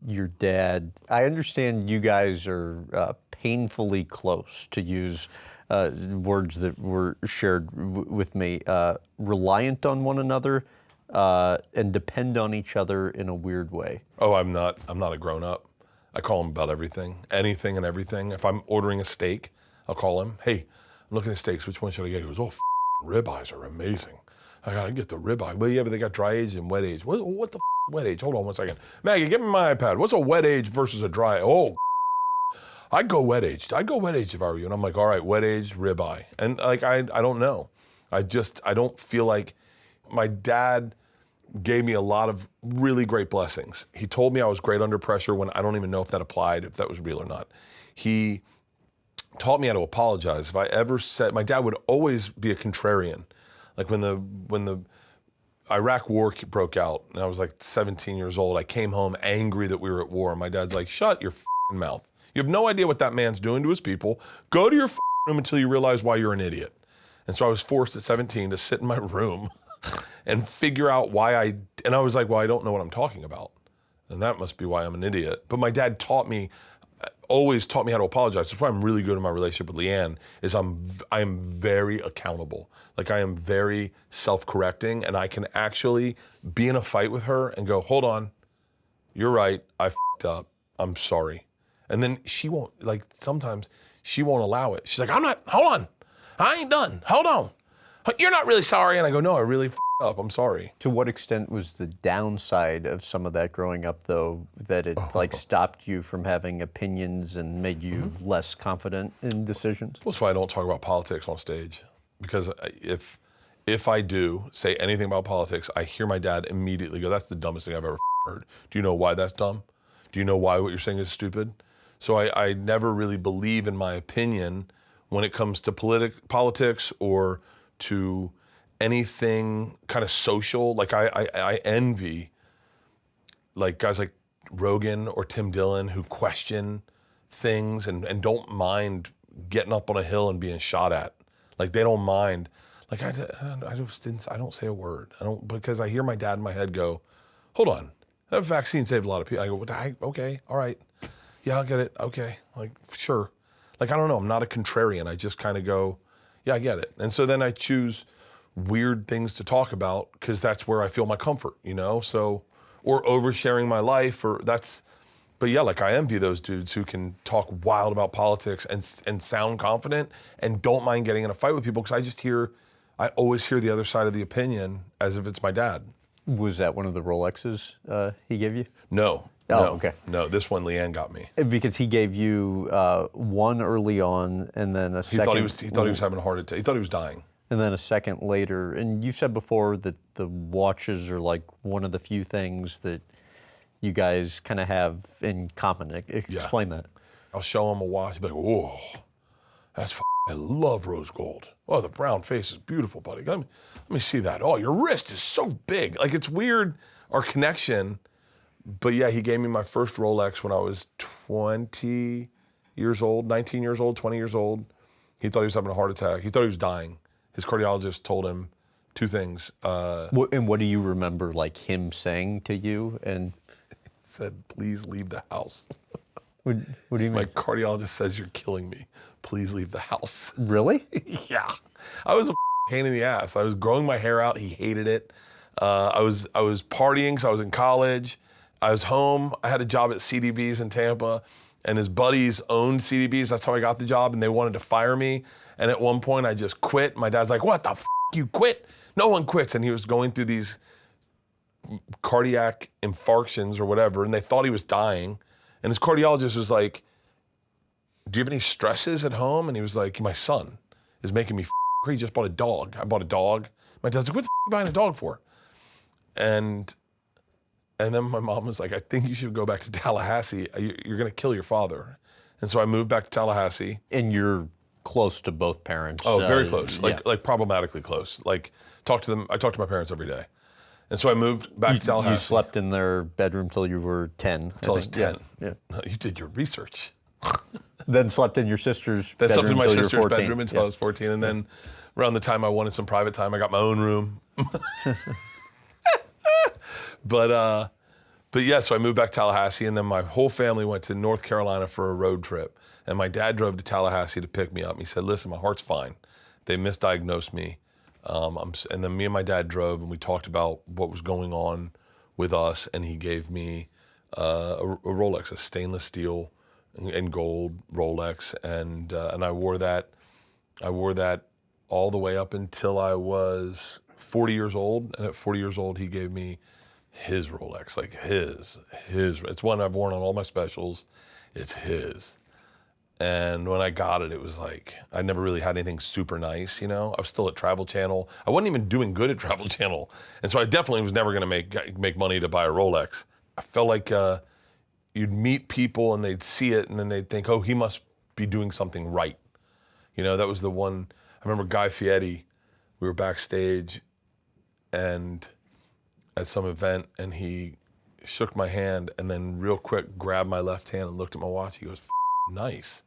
your dad. I understand you guys are painfully close, to use words that were shared with me, reliant on one another and depend on each other in a weird way. Oh, I'm not a grown up. I call him about everything, anything and everything. If I'm ordering a steak, I'll call him. Hey, I'm looking at steaks. Which one should I get? He goes, oh, ribeyes are amazing. I gotta get the ribeye. Well, yeah, but they got dry age and wet age. What the wet age? Hold on 1 second. Maggie, give me my iPad. What's a wet age versus a dry? Oh, I'd go wet aged. I'd go wet aged if I were you. And I'm like, all right, wet aged ribeye. And like, I don't know. I don't feel like my dad gave me a lot of really great blessings. He told me I was great under pressure when I don't even know if that applied, if that was real or not. He taught me how to apologize. If I ever said, my dad would always be a contrarian. Like when the Iraq war broke out and I was like 17 years old, I came home angry that we were at war. My dad's like, shut your mouth. You have no idea what that man's doing to his people. Go to your room until you realize why you're an idiot. And so I was forced at 17 to sit in my room and figure out why and I was like, well, I don't know what I'm talking about. And that must be why I'm an idiot. But my dad always taught me how to apologize. That's why I'm really good in my relationship with Leanne, is I am very accountable. Like I am very self-correcting, and I can actually be in a fight with her and go, hold on, you're right, I f***ed up, I'm sorry. And then she won't, like sometimes she won't allow it. She's like, hold on, I ain't done, hold on. You're not really sorry. And I go, no, I really f***ed up, I'm sorry. To what extent was the downside of some of that growing up, though, that it like stopped you from having opinions and made you less confident in decisions? Well, that's why I don't talk about politics on stage. Because if I do say anything about politics, I hear my dad immediately go, that's the dumbest thing I've ever heard. Do you know why that's dumb? Do you know why what you're saying is stupid? So I never really believe in my opinion when it comes to politics or to anything kind of social. Like I envy like guys like Rogan or Tim Dillon who question things and don't mind getting up on a hill and being shot at. Like they don't mind. Like I don't say a word. Because I hear my dad in my head go, hold on, that vaccine saved a lot of people. I go, okay, all right. Yeah, I'll get it. Okay, like sure. Like I don't know, I'm not a contrarian. I just kind of go, yeah, I get it. And so then I choose weird things to talk about because that's where I feel my comfort, you know? So, or oversharing my life but yeah, like I envy those dudes who can talk wild about politics and sound confident and don't mind getting in a fight with people because I always hear the other side of the opinion as if it's my dad. Was that one of the Rolexes he gave you? No. Oh, no, okay. No, this one Leanne got me. Because he gave you one early on, and then a second. He thought he was having a heart attack. He thought he was dying. And then a second later. And you said before that the watches are like one of the few things that you guys kind of have in common. Explain that. I'll show him a watch. He'll be like, whoa, that's I love rose gold. Oh, the brown face is beautiful, buddy. Let me see that. Oh, your wrist is so big. Like it's weird, our connection. But yeah, he gave me my first Rolex when I was 20 years old, 19 years old, 20 years old. He thought he was having a heart attack. He thought he was dying. His cardiologist told him two things. And what do you remember, like him saying to you? And he said, please leave the house. What do you mean? My cardiologist says you're killing me. Please leave the house. Really? Yeah. I was a pain in the ass. I was growing my hair out. He hated it. I was partying because I was in college. I was home. I had a job at CDB's in Tampa, and his buddies owned CDB's. That's how I got the job, and they wanted to fire me. And at one point, I just quit. My dad's like, what the f***, you quit? No one quits. And he was going through these cardiac infarctions or whatever, and they thought he was dying. And his cardiologist was like, do you have any stresses at home? And he was like, my son is making me crazy. He just bought a dog. I bought a dog. My dad's like, what the are you buying a dog for? And then my mom was like, I think you should go back to Tallahassee. You're going to kill your father. And so I moved back to Tallahassee. And you're close to both parents. Oh, very close. Like problematically close. Like I talk to my parents every day. And so I moved back to Tallahassee. You slept in their bedroom till you were 10. Until I was 10. Yeah. You did your research. Then slept in your sister's bedroom. Then slept in my sister's bedroom until I was 14. And then around the time I wanted some private But yeah, so I moved back to Tallahassee, and then my whole family went to North Carolina for a road trip. And my dad drove to Tallahassee to pick me up. He said, listen, my heart's fine. They misdiagnosed me. And then me and my dad drove, and we talked about what was going on with us, and he gave me a Rolex, a stainless steel and gold Rolex, and I wore that. I wore that all the way up until I was 40 years old, and at 40 years old, he gave me his Rolex, like his. It's one I've worn on all my specials. It's his. And when I got it, it was like, I never really had anything super nice, you know? I was still at Travel Channel. I wasn't even doing good at Travel Channel. And so I definitely was never gonna make money to buy a Rolex. I felt like you'd meet people and they'd see it and then they'd think, oh, he must be doing something right. You know, that was the one. I remember Guy Fieri, we were backstage and at some event, and he shook my hand and then real quick grabbed my left hand and looked at my watch. He goes, nice.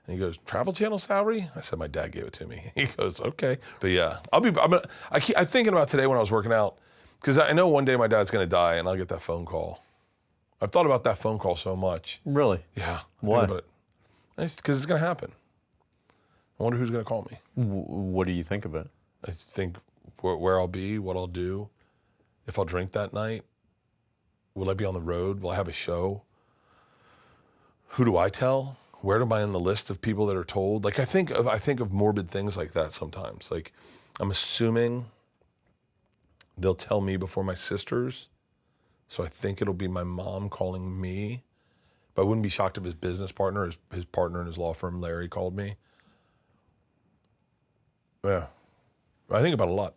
And he goes, Travel Channel salary? I said, my dad gave it to me. He goes, okay. But yeah, I'm thinking about today when I was working out, because I know one day my dad's gonna die and I'll get that phone call. I've thought about that phone call so much. Really? Yeah. Why? Because it's gonna happen. I wonder who's gonna call me. What do you think of it? I think where I'll be, what I'll do, if I'll drink that night, will I be on the road? Will I have a show? Who do I tell? Where am I in the list of people that are told? Like I think of morbid things like that sometimes. Like I'm assuming they'll tell me before my sisters. So I think it'll be my mom calling me. But I wouldn't be shocked if his business partner, his partner in his law firm, Larry, called me. Yeah. I think about it a lot.